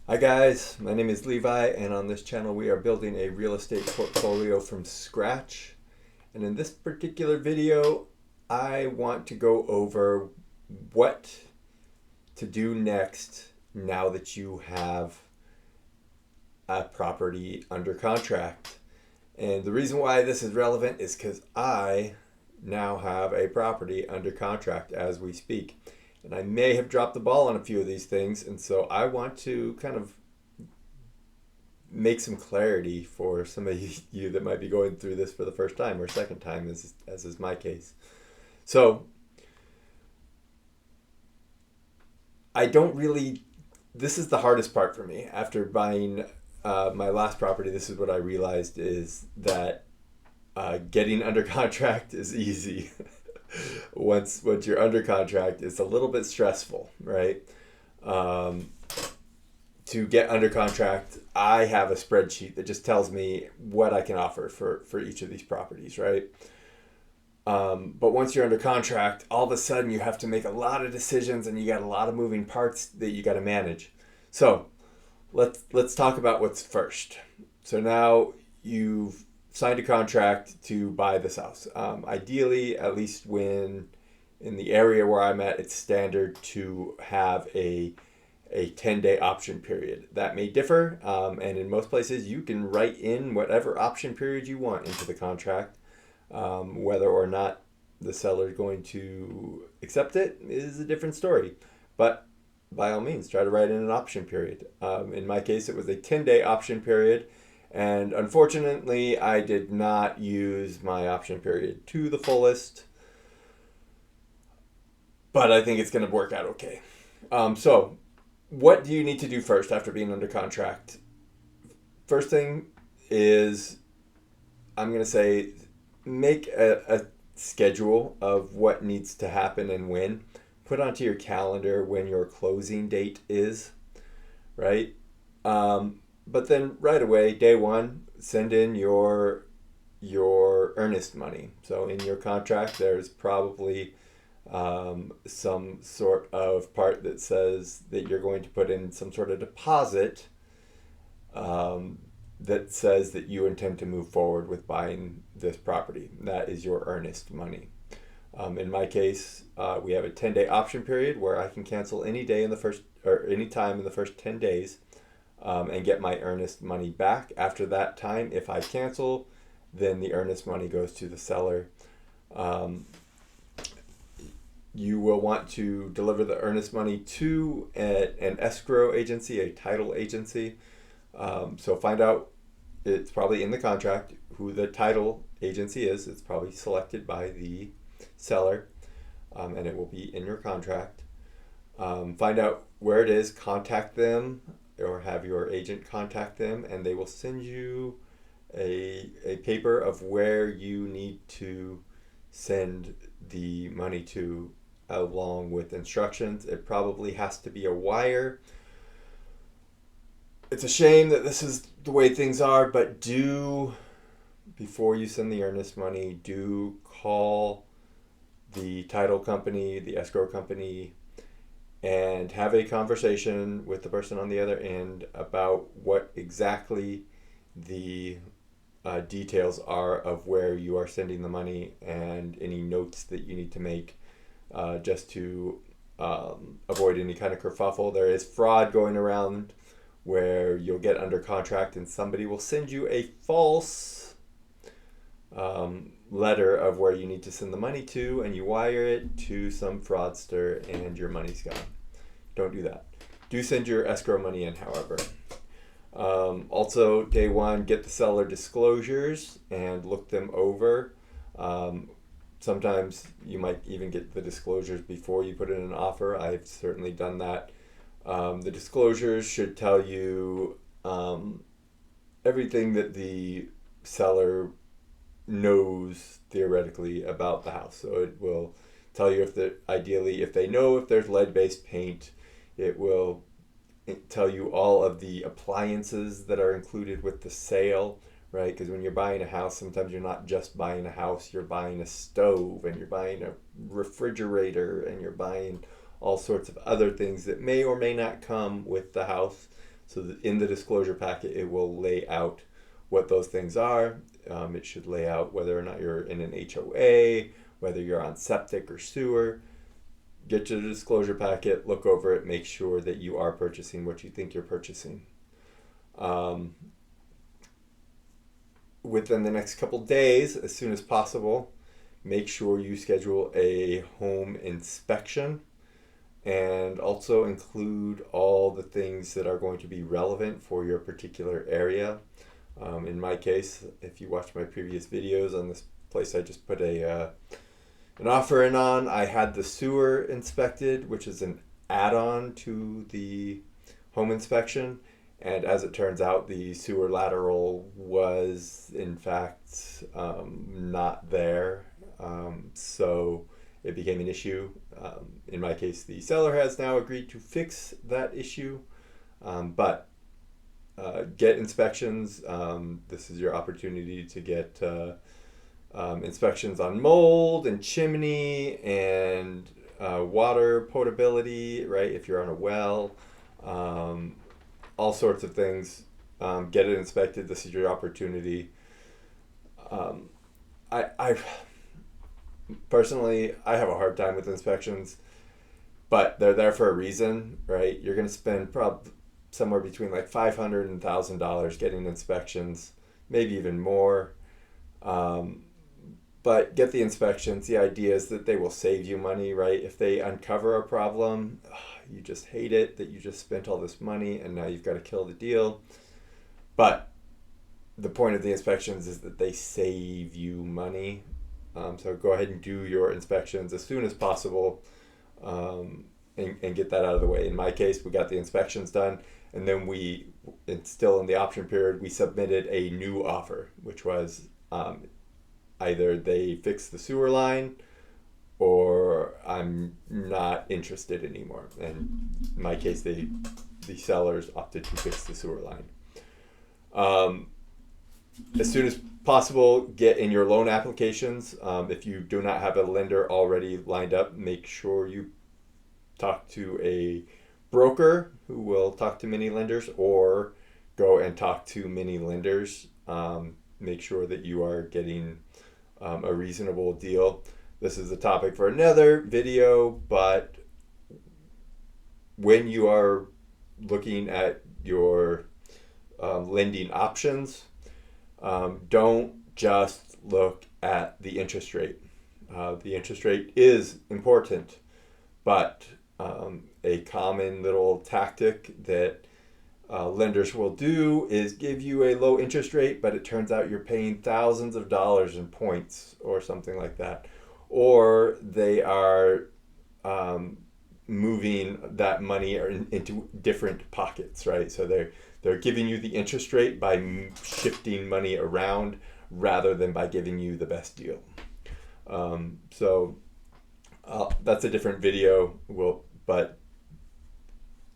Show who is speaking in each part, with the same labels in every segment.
Speaker 1: Hi guys, my name is Levi, and on this channel we are building a real estate portfolio from scratch. And in this particular video, I want to go over what to do next now that you have a property under contract. And the reason why this is relevant is because I now have a property under contract as we speak. And I may have dropped the ball on a few of these things, and so I want to kind of make some clarity for some of you that might be going through this for the first time or second time, as is my case. So I don't really, this is the hardest part for me. After buying my last property, this is what I realized is that getting under contract is easy. once you're under contract, it's a little bit stressful, right? Um, to get under contract, I have a spreadsheet that just tells me what I can offer for each of these properties, right? But once you're under contract, all of a sudden you have to make a lot of decisions and you got a lot of moving parts that you got to manage. So let's talk about what's first. So now you've signed a contract to buy this house. Ideally, at least when in the area where I'm at, it's standard to have a 10-day option period. That may differ, and in most places, you can write in whatever option period you want into the contract. Whether or not the seller is going to accept it is a different story. But by all means, try to write in an option period. In my case, it was a 10-day option period. And unfortunately, I did not use my option period to the fullest. But I think it's going to work out okay. So what do you need to do first after being under contract? First thing is, I'm going to say, make a schedule of what needs to happen and when. Put onto your calendar when your closing date is, right? But then right away, day one, send in your earnest money. So in your contract, there's probably some sort of part that says that you're going to put in some sort of deposit that says that you intend to move forward with buying this property. That is your earnest money. In my case, we have a 10-day option period where I can cancel any day in the first or any time in the first 10 days and get my earnest money back. After that time, if I cancel, then the earnest money goes to the seller. You will want to deliver the earnest money to an escrow agency, a title agency. So find out, it's probably in the contract, who the title agency is. It's probably selected by the seller, and it will be in your contract. Find out where it is, contact them, or have your agent contact them, and they will send you a paper of where you need to send the money to, along with instructions. It probably has to be a wire. It's a shame that this is the way things are, but before you send the earnest money, do call the title company, the escrow company, and have a conversation with the person on the other end about what exactly the details are of where you are sending the money and any notes that you need to make, just to avoid any kind of kerfuffle. There is fraud going around where you'll get under contract and somebody will send you a false letter of where you need to send the money to, and you wire it to some fraudster and your money's gone. Don't do that. Do send your escrow money in, however. Also, day one, get the seller disclosures and look them over. Sometimes you might even get the disclosures before you put in an offer. I've certainly done that. The disclosures should tell you everything that the seller knows theoretically about the house. So it will tell you ideally if they know if there's lead-based paint. It will tell you all of the appliances that are included with the sale, right? Because when you're buying a house, sometimes you're not just buying a house, you're buying a stove and you're buying a refrigerator and you're buying all sorts of other things that may or may not come with the house. So in the disclosure packet, it will lay out what those things are. It should lay out whether or not you're in an HOA, whether you're on septic or sewer. Get to the disclosure packet, look over it, make sure that you are purchasing what you think you're purchasing. Within the next couple days, as soon as possible, make sure you schedule a home inspection, and also include all the things that are going to be relevant for your particular area. In my case, if you watch my previous videos on this place I just put an offer in on, I had the sewer inspected, which is an add-on to the home inspection. And as it turns out, the sewer lateral was in fact not there. So it became an issue. In my case, the seller has now agreed to fix that issue, but get inspections. This is your opportunity to get inspections on mold and chimney and water potability, right? If you're on a well, all sorts of things. Get it inspected. This is your opportunity. I personally, I have a hard time with inspections, but they're there for a reason, right? You're going to spend probably somewhere between like $500 and $1,000 getting inspections, maybe even more. But get the inspections. The idea is that they will save you money, right? If they uncover a problem, you just hate it that you just spent all this money and now you've got to kill the deal. But the point of the inspections is that they save you money. So go ahead and do your inspections as soon as possible, and get that out of the way. In my case, we got the inspections done, and then it's still in the option period, we submitted a new offer, which was either they fix the sewer line or I'm not interested anymore. And in my case, the sellers opted to fix the sewer line. As soon as possible, get in your loan applications. If you do not have a lender already lined up, make sure you talk to a broker who will talk to many lenders, or go and talk to many lenders. Make sure that you are getting a reasonable deal. This is a topic for another video, but when you are looking at your lending options, don't just look at the interest rate. The interest rate is important, but a common little tactic that lenders will do is give you a low interest rate, but it turns out you're paying thousands of dollars in points or something like that. Or they are moving that money into different pockets, right? So they're giving you the interest rate by shifting money around rather than by giving you the best deal. So that's a different video. But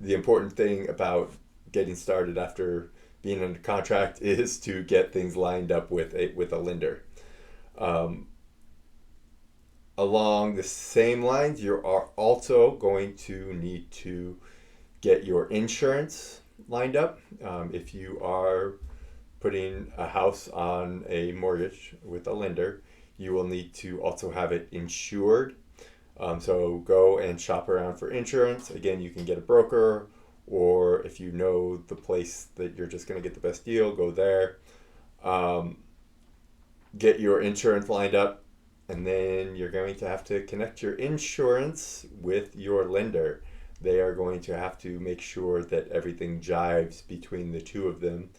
Speaker 1: the important thing about getting started after being under contract is to get things lined up with a lender. Along the same lines, you are also going to need to get your insurance lined up. If you are putting a house on a mortgage with a lender, you will need to also have it insured. So go and shop around for insurance. Again, you can get a broker, or if you know the place that you're just going to get the best deal, go there. Get your insurance lined up, and then you're going to have to connect your insurance with your lender. They are going to have to make sure that everything jives between the two of them.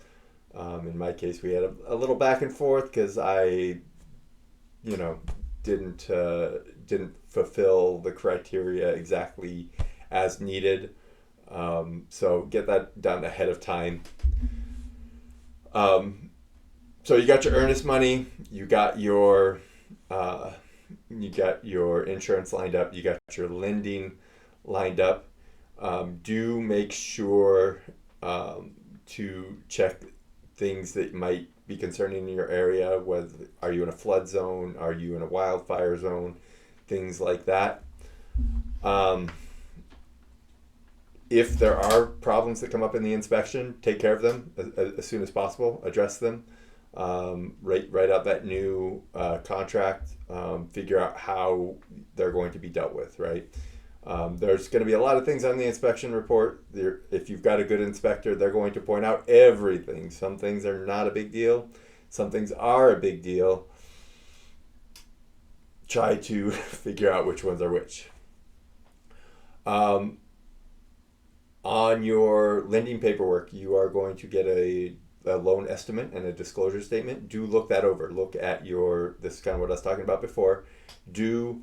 Speaker 1: In my case, we had a little back and forth because I, didn't fulfill the criteria exactly as needed. So get that done ahead of time. So you got your earnest money, you got your insurance lined up, you got your lending lined up. Do make sure to check things that might be concerning in your area. Are you in a flood zone? Are you in a wildfire zone? Things like that. If there are problems that come up in the inspection, take care of them as soon as possible. Address them. Write out that new contract. Figure out how they're going to be dealt with. Right. There's going to be a lot of things on the inspection report. If you've got a good inspector, they're going to point out everything. Some things are not a big deal. Some things are a big deal. Try to figure out which ones are which. On your lending paperwork, you are going to get a loan estimate and a disclosure statement. Do look that over. Look at this is kind of what I was talking about before. Do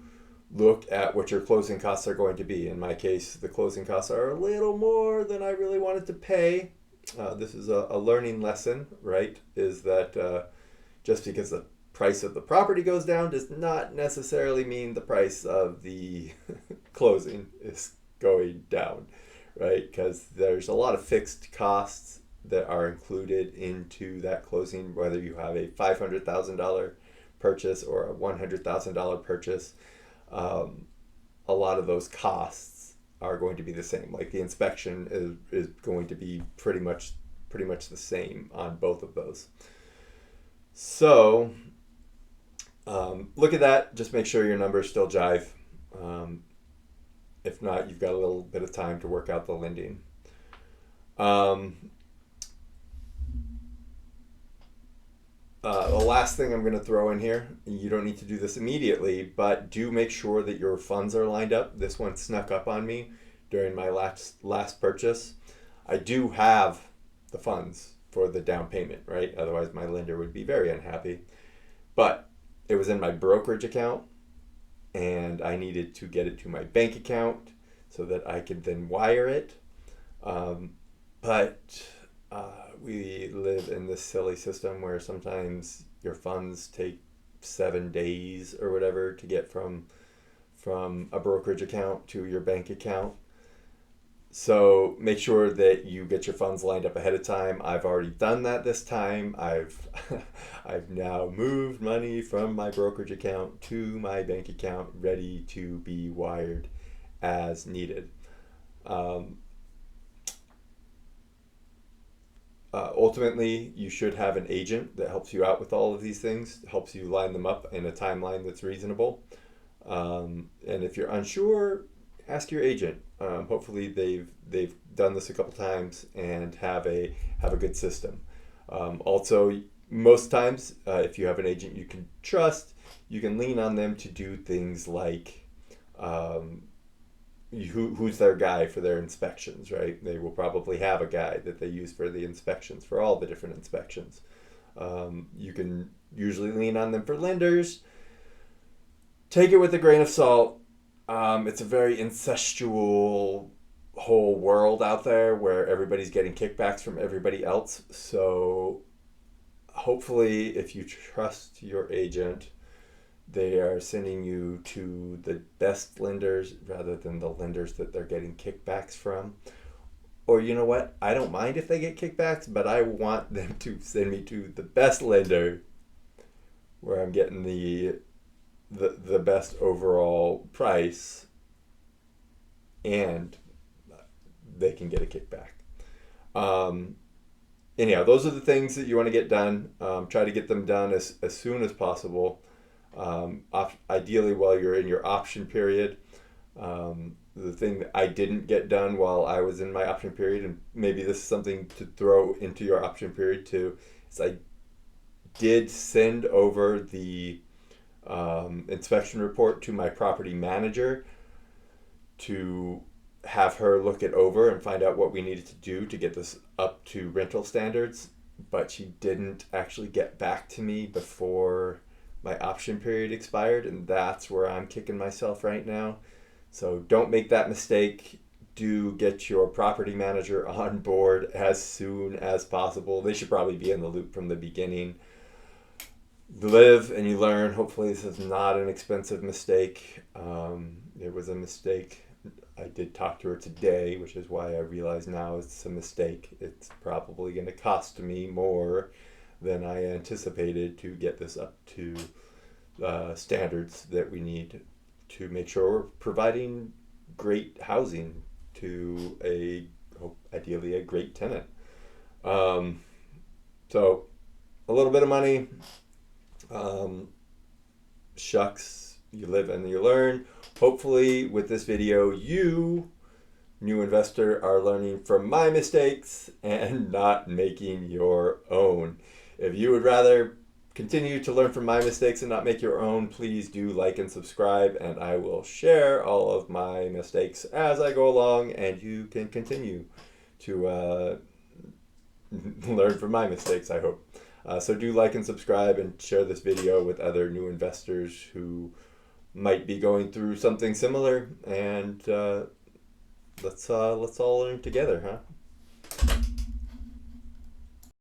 Speaker 1: look at what your closing costs are going to be. In my case, the closing costs are a little more than I really wanted to pay. This is a learning lesson, right? Is that just because the price of the property goes down does not necessarily mean the price of the closing is going down, right? Because there's a lot of fixed costs that are included into that closing, whether you have a $500,000 purchase or a $100,000 purchase. A lot of those costs are going to be the same. Like the inspection is going to be pretty much the same on both of those. So look at that. Just make sure your numbers still jive. If not, you've got a little bit of time to work out the lending. The last thing I'm going to throw in here, you don't need to do this immediately, but do make sure that your funds are lined up. This one snuck up on me during my last purchase. I do have the funds for the down payment, right? Otherwise, my lender would be very unhappy. But it was in my brokerage account, and I needed to get it to my bank account so that I could then wire it. But we live in this silly system where sometimes your funds take 7 days or whatever to get from a brokerage account to your bank account. So make sure that you get your funds lined up ahead of time. I've already done that this time. I've now moved money from my brokerage account to my bank account, ready to be wired as needed. Ultimately, you should have an agent that helps you out with all of these things, helps you line them up in a timeline that's reasonable. And if you're unsure, ask your agent. Hopefully they've done this a couple times and have a good system. Also, most times, if you have an agent you can trust, you can lean on them to do things like who's their guy for their inspections, right? They will probably have a guy that they use for the inspections, for all the different inspections. You can usually lean on them for lenders. Take it with a grain of salt. It's a very incestual whole world out there where everybody's getting kickbacks from everybody else. So hopefully, if you trust your agent, they are sending you to the best lenders rather than the lenders that they're getting kickbacks from. Or you know what? I don't mind if they get kickbacks, but I want them to send me to the best lender where I'm getting the best overall price and they can get a kickback. Anyhow, those are the things that you want to get done. Try to get them done as soon as possible. Ideally while you're in your option period. The thing that I didn't get done while I was in my option period, and maybe this is something to throw into your option period too, is I did send over the inspection report to my property manager to have her look it over and find out what we needed to do to get this up to rental standards, but she didn't actually get back to me before my option period expired, and that's where I'm kicking myself right now. So don't make that mistake. Do get your property manager on board as soon as possible. They should probably be in the loop from the beginning. Live and you learn. Hopefully this is not an expensive mistake. It was a mistake. I did talk to her today, which is why I realize now it's a mistake. It's probably going to cost me more than I anticipated to get this up to standards that we need to make sure we're providing great housing to to ideally a great tenant. So a little bit of money, shucks, you live and you learn. Hopefully with this video, you, new investor, are learning from my mistakes and not making your own. If you would rather continue to learn from my mistakes and not make your own, please do like and subscribe, and I will share all of my mistakes as I go along, and you can continue to learn from my mistakes, I hope. So do like and subscribe and share this video with other new investors who might be going through something similar, and let's all learn together, huh?